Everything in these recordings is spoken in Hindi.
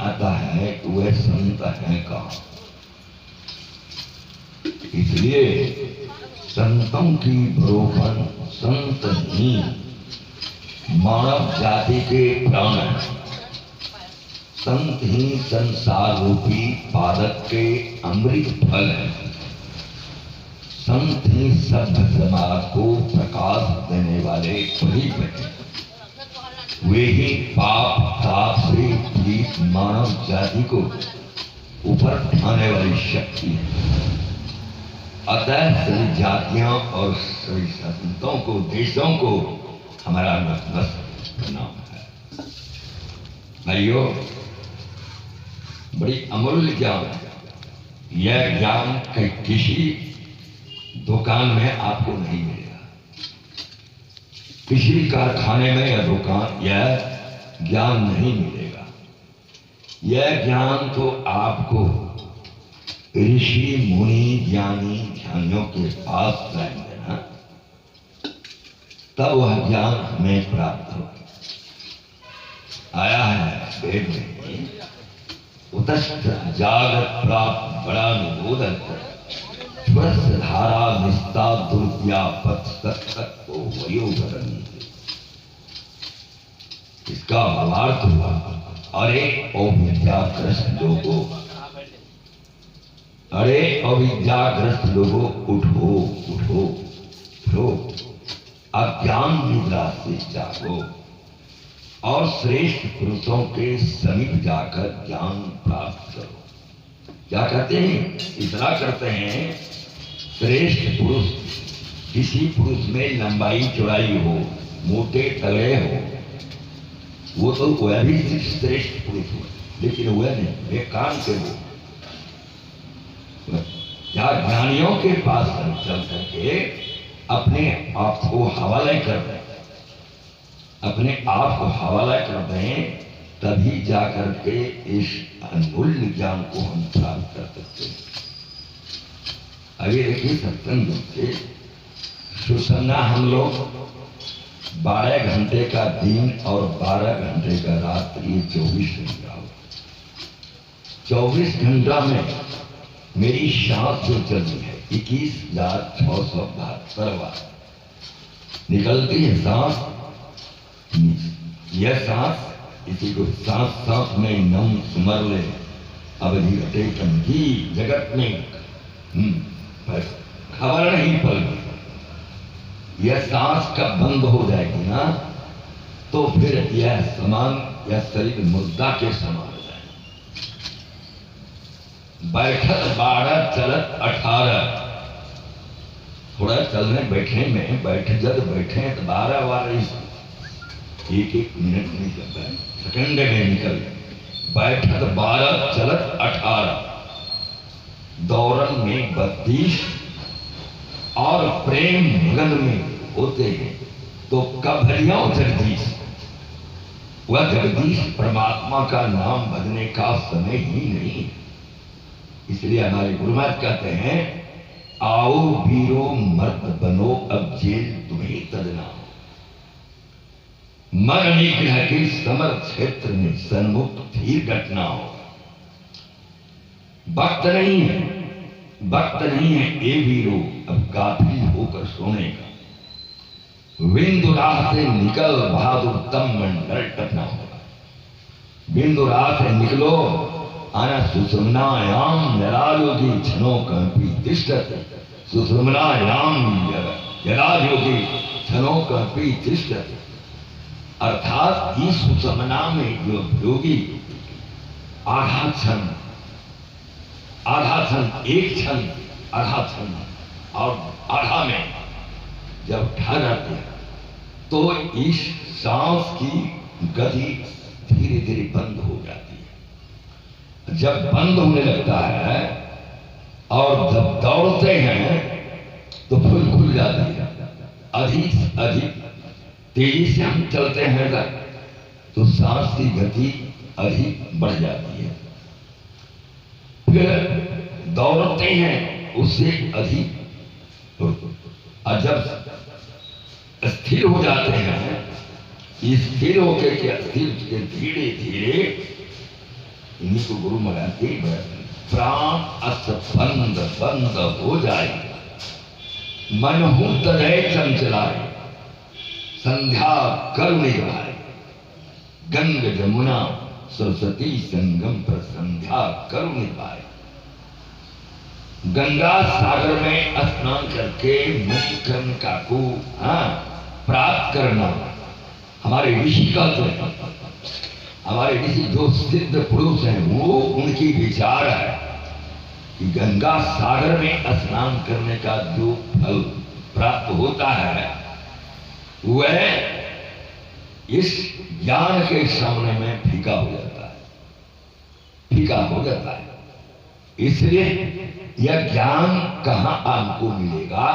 आता है कि वह संत है कहाँ। इसलिए संतों की बरोबर संत ही मानव जाति के प्राण हैं। संत ही संसार रूपी पादक के अमृत फल है। संत ही सभ्य समाज को प्रकाश देने वाले प्रदीप हैं। वे ही पाप ताप से पीड़ित मानव जाति को ऊपर उठाने वाली शक्ति है। अतः सभी जातियों और सभी संतों को, देशों को हमारा नतमस्तक प्रणाम है। भाइयों, बड़ी अमूल्य ज्ञान है। यह ज्ञान किसी दुकान में आपको नहीं मिलेगा। किसी भी कारखाने में या दुकान यह ज्ञान नहीं मिलेगा। यह ज्ञान तो आपको ऋषि मुनि ज्ञानी ध्यानियों के पास जाएंगे ना, तब वह ज्ञान हमें प्राप्त हो। आया है वेद में, उतस्थ जागृत प्राप्त बड़ा निबोधक धारा निस्ता दुर्व्यापत सत्सत को वयोवरण। इसका भावार्थ हुआ, अरे अविद्याग्रस्त लोगों, अरे अविद्याग्रस्त लोगों, उठो उठो उठो, अज्ञान निद्रा से जागो और श्रेष्ठ पुरुषों के समीप जाकर ज्ञान प्राप्त करो। क्या कहते हैं? इतना करते हैं, श्रेष्ठ पुरुष, किसी पुरुष में लंबाई चौड़ाई हो, मोटे तगड़े हो, वो तो वह भी श्रेष्ठ पुरुष हो, लेकिन वह नहीं, वे कान के हो। या ज्ञानियों के पास चल करके अपने आप को हवाले कर दें, अपने आप को हवाला कर दें, तभी जाकर के इस अमूल्य ज्ञान को हम प्राप्त कर सकते हैं। अभी देखिए, सत्संग से सुसन्ना हम लोग 12 घंटे का दिन और 12 घंटे का रात, ये 24 घंटा हो। 24 घंटा में मेरी सांस जो चलती है 21,672 बार निकलती है सांस। यह सांस, इसी को सांस सांस में नम सुमर ले अवधि घटे की जगत में खबर नहीं पड़ती। यह सांस कब बंद हो जाएगी ना, तो फिर यह समान, यह शरीर मुद्दा के समान हो जाएगा। बैठक 12, चलत 18। थोड़ा चलने बैठने में, जब बैठे तो 12 बार एक मिनट नहीं करता है, सेकंड में निकल। बैठक 12, चलत 18, दौड़न में 32 और प्रेम मगन में होते हैं तो कभरियों जगदीश। वह जगदीश परमात्मा का नाम भजने का समय ही नहीं। इसलिए हमारे गुरु महाराज कहते हैं, आओ वीरो मर्द बनो, अब जेल तुम्हें तजना। मन निग्रह के समर क्षेत्र में सन्मुख धीर घटना हो। वक्त नहीं है, वक्त नहीं है ए वीरो अब गाफिल होकर सोने का। बिंदु राह से निकल बहादुर तम मंडल टपना होगा। बिंदु राह से निकलो, आना सुषुम्नायाम निरायोगी क्षणों कंपी तिष्ठति। सुषुम्नायाम निरायोगी क्षणों कंपी तिष्ठति। अर्थात इस सुषुम्ना में जो योगी आधा क्षण, एक क्षण, आधा क्षण और आधा में जब ठहर आते हैं, तो इस सांस की गति धीरे धीरे बंद हो जाती है। जब बंद होने लगता है और जब दौड़ते हैं तो फुल खुल जाती है। अधिक अधिक तेजी से हम चलते हैं तो सांस की गति अधिक बढ़ जाती है। फिर दौड़ते हैं उससे अधिक, और जब स्थिर हो जाते हैं, स्थिर होकर के स्थिर धीरे धीरे इन्हीं को गुरु महाराज के प्राण अस बंद बंद हो जाए, मन हूं तदय चंचलाए, संध्या करुण गाए, गंग जमुना सरस्वती संगम पर संध्या करुण गाए। गंगा सागर में स्नान करके मणिकर्णिका को प्राप्त करना हमारे ऋषि का तो, हमारे ऋषि जो सिद्ध पुरुष हैं वो उनकी विचार है कि गंगा सागर में स्नान करने का जो फल प्राप्त होता है वह इस ज्ञान के सामने में फीका हो जाता है, फीका हो जाता है। इसलिए यह ज्ञान कहाँ आपको मिलेगा?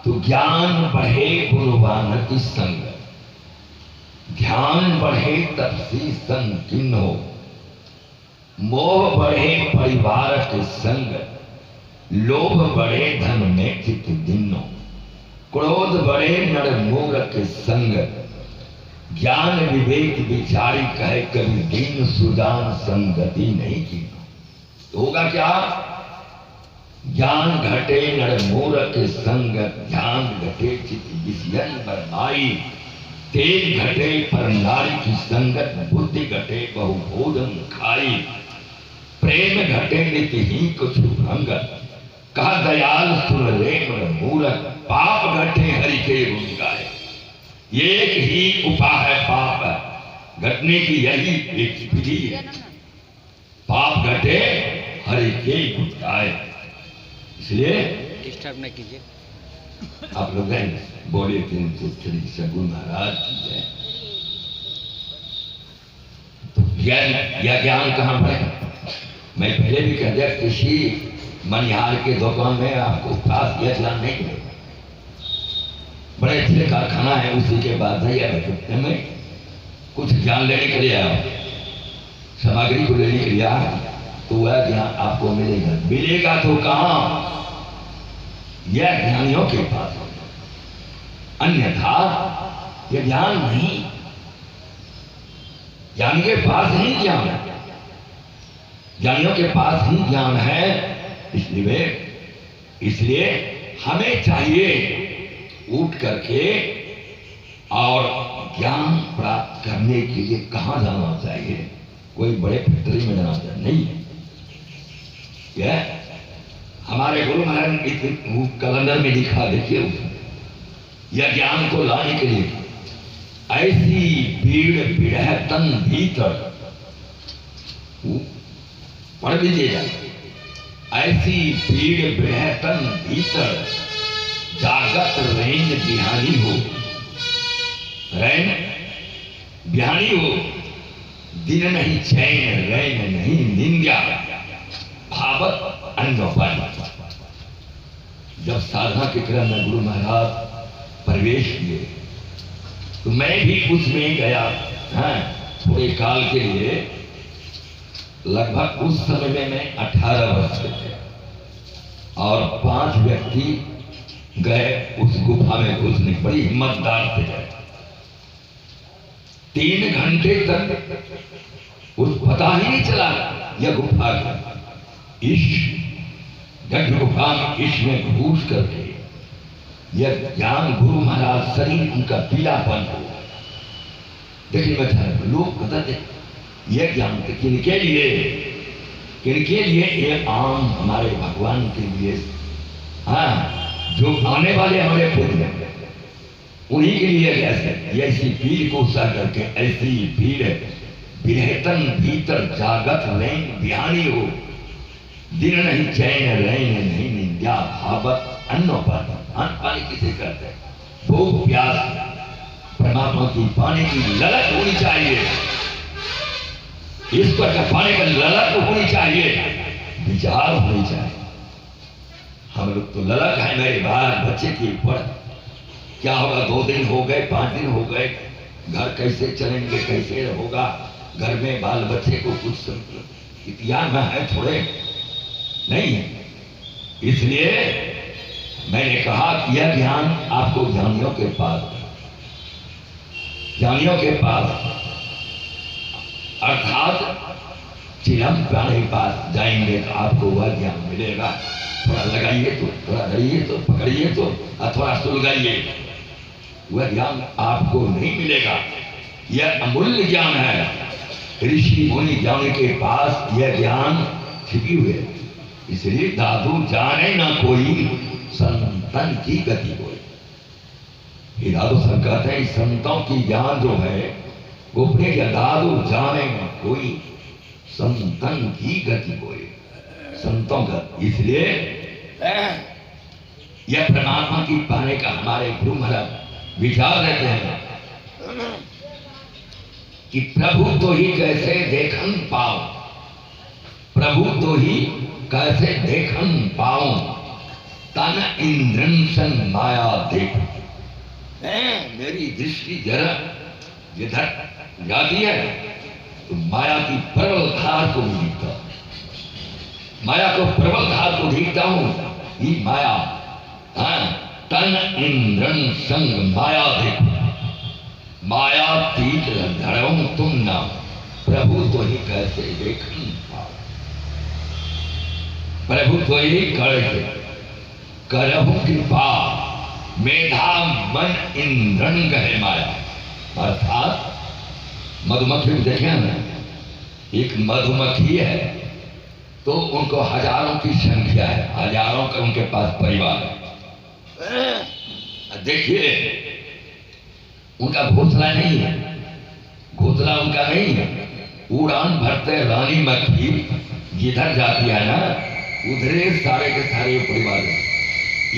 तो ज्ञान बढ़े गुरुवान की संग, ध्यान बढ़े तपसी संग किन्नो, मोह बढ़े परिवार के संग, लोभ बढ़े धन में चित दिनो, क्रोध बढ़े नर मूर के संग, ज्ञान विवेक विचारी कहे कभी दीन सुजान संगति नहीं की। तो होगा क्या? ज्ञान घटे नर मूर के संग, ध्यान घटे चित विषयन बरमाई, तेज घटे पर नारी की संगत, बुद्धि घटे बहु भोजन खाई, प्रेम घटे नित ही कुछ भंग, कहा दयाल सुन रे मूरख, पाप घटे हरि के गुण गाए। एक ही उपाय है पाप घटने की, यही एक विधि है, पाप घटे हरि के गुण गाए। इसलिए डिस्टर्ब न कीजिए। आप लोग बोले श्री सगुन महाराज की जय। तो ज्ञान या ज्ञान कहाँ बढ़ेगा? मैं पहले भी कह दिया, किसी मनिहार के दुकान में आपको खास यह ज्ञान नहीं मिलेगा। बड़े अच्छे कारखाना है, उसी के बाद भैया में कुछ ज्ञान लेने के लिए आओ, सामग्री को लेने के लिए आओ, तो वह ज्ञान आपको मिलेगा। मिलेगा तो कहाँ? यह ज्ञानियों के पास, अन्यथा यह ज्ञान नहीं। ज्ञानी के पास ही ज्ञान है, ज्ञानियों के पास ही ज्ञान है। इसलिए हमें चाहिए उठ करके और ज्ञान प्राप्त करने के लिए कहाँ जाना चाहिए? कोई बड़े फैक्ट्री में जाना चाहिए नहीं। यह हमारे गुरु महाराज कैलेंडर में लिखा, देखिए यह ज्ञान को लाने के लिए ऐसी भीड़ बिड़ह तन भीतर, पढ़ लीजिएगा, ऐसी भीड़ बिड़ह तन भीतर, जागत रैन बिहानी हो, रैन बिहानी हो, दिन नहीं चैन रैन नहीं निंद्या, भावत अन्नपान। जब साधना के क्रम में गुरु महाराज प्रवेश किए तो मैं भी उसमें गया, थोड़े काल के लिए। लगभग उस समय में मैं 18 वर्ष के थे और 5 व्यक्ति गए उस गुफा में घुसने, बड़ी हिम्मतदार से गए। 3 घंटे तक उस पता ही नहीं चला यह गुफा इस गुफा में इसमें घुस करके यह ज्ञान गुरु महाराज शरीर उनका पीलापन हो। देखिए मैं लोग बताते यह ज्ञान किनके लिए ये आम हमारे भगवान के लिए, जो आने वाले हमारे पुत्र उन्हीं के लिए ऐसी भीड़ को सह करके, ऐसी भीड़ बिरहतन भीतर जागत रैन बिहानी हो, दिन नहीं चैन रैन नहीं निंद्या, भावत अन्नपान। अन्न पानी किसे कहते हैं? भूख प्यास, परमात्मा की पानी की ललक होनी चाहिए, ईश्वर का पाने का ललक होनी चाहिए, विचार होनी चाहिए। हम लोग तो ललक है मेरे बाल बच्चे की ऊपर, क्या होगा 2 दिन हो गए 5 दिन हो गए, घर कैसे चलेंगे, कैसे होगा, घर में बाल बच्चे को कुछ इतिहास में है थोड़े नहीं है। इसलिए मैंने कहा कि यह ज्ञान आपको ज्ञानियों के पास, अर्थात चिलम प्राणी पास जाएंगे तो आपको वह ज्ञान मिलेगा। थोड़ा लगाइए तो, थोड़ा रहिए तो, पकड़िए तो, थोड़ा सुलगाइए, वह ज्ञान आपको नहीं मिलेगा। यह अमूल्य ज्ञान है। ऋषि मुनि ज्ञानी के पास यह ज्ञान छिपी हुई है। इसलिए दादू जाने ना कोई संतन की गति कोई। ये दादू सब कहते हैं संतों की ज्ञान जो है गोपनीय या दादू जाने ना कोई संतन की गति कोई, संतों का। इसलिए यह परमात्मा की पाने का हमारे गुरु महाराज विचार देते हैं कि प्रभु तो ही कैसे देखन पाओ, प्रभु तो ही कैसे देखन पाओ, तन इंद्रन सन माया देख। मेरी दृष्टि जरा जिधर जाती है तो माया की प्रबल धार को भी दिखता, माया को प्रबल धार को देखता हूं। ये माया तन इंद्रन संग माया देख, माया तीत धड़ों तुम ना, प्रभु तो ही कैसे देखन पाओ, प्रभु तो ही कैसे करहु कृपा, मेधा मन इंद्रन कहे माया। अर्थात मधुमक्खी को देखे ना, एक मधुमक्खी है तो उनको हजारों की संख्या है, हजारों का उनके पास परिवार है। देखिए उनका घोंसला नहीं है, घोंसला उनका नहीं है। उड़ान भरते रानी मक्खी जिधर जाती है ना उधरे सारे के सारे परिवार है।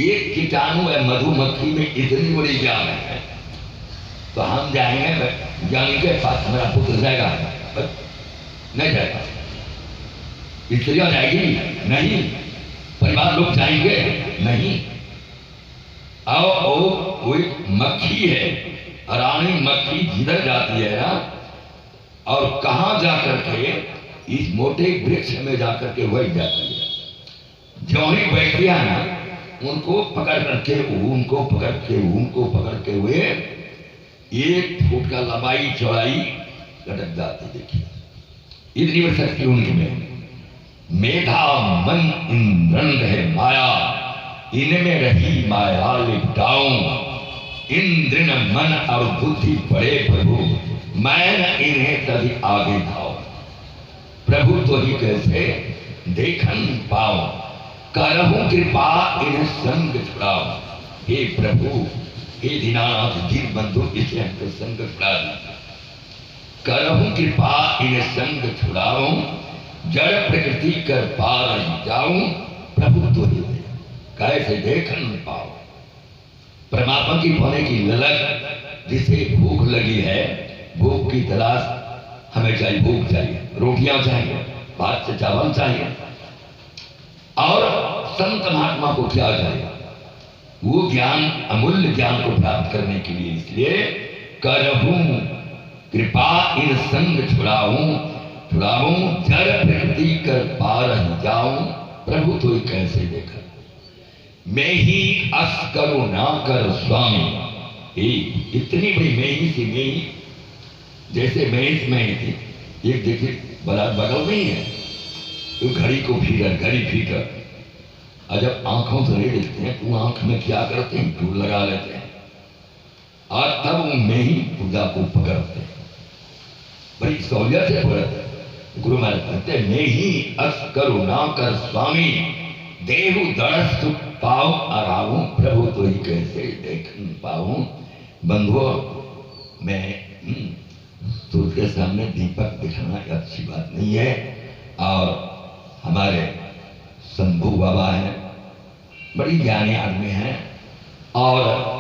एक कीटाणु है मधुमक्खी में इतनी बड़ी जान है, तो हम जाएंगे ज्ञानी के पास, हमारा पुत्र जाएगा नहीं जाएगा, स्त्रियां जाएगी नहीं, परिवार लोग जाएंगे नहीं। और कोई मक्खी है, रानी मक्खी जिधर जाती है ना, और कहां जाकर के इस मोटे वृक्ष में जाकर के वही जाती है। जो ही बैठती है ना उनको पकड़ करके, उनको पकड़ के, उनको पकड़ के हुए 1 फुट का लंबाई चौड़ाई लटक जाती। देखिए इतनी बड़ी शक्ति उनकी में। मेधा मन इंद्रन है माया, इनमें रही माया लिपटाऊं, इंद्र मन और बुद्धि बड़े प्रभु, मैं न इन्हें तभी आगे धाऊं, प्रभु तो ही कैसे देखन पाऊं, करहूं कृपा इन संग छुड़ाओ। हे प्रभु, हे दीनानाथ दीन बंधु, इसे हमको संग छुड़ा दीजिए। करहूं कृपा इन संग छुड़ाओ, जड़ प्रकृति कर पार जाऊं, प्रभु तो ही कैसे देखन पाओ। परमात्मा की पाने की ललक, जिसे भूख लगी है, भूख की तलाश हमें चाहिए, भूख चाहिए, रोटियां चाहिए, भात से चावल चाहिए। और संत महात्मा को क्या चाहिए? वो ज्ञान, अमूल्य ज्ञान को प्राप्त करने के लिए। इसलिए करहूं कृपा इन संग छुड़ाऊं, छुड़ाऊं जड़ प्रकृति कर पार जाऊं, प्रभु तो कैसे देखा। मैं ही अस करो ना कर स्वामी। इतनी बड़ी मैं ही थी, मैं ही जैसे मैं ही थी। एक देखिए बगल में ही है तो घड़ी को फीकर, घड़ी फीकर। और जब आंखों से नहीं देखते हैं तो आंख में क्या करते हैं, टूल लगा लेते हैं, और तब वो मैं ही पूजा को पकड़ते हैं, बड़ी सहूलियत से पकड़ते हैं। गुरु महाराज कहते हैं मैं ही अस करो ना कर स्वामी, देहु दड़ सुख पाओ आराऊ, प्रभु तो ही कैसे देखन पाऊं। बंधुओं, मैं सूर्य के सामने दीपक दिखाना अच्छी बात नहीं है। और हमारे शंभू बाबा हैं, बड़ी ज्ञानी आदमी हैं, और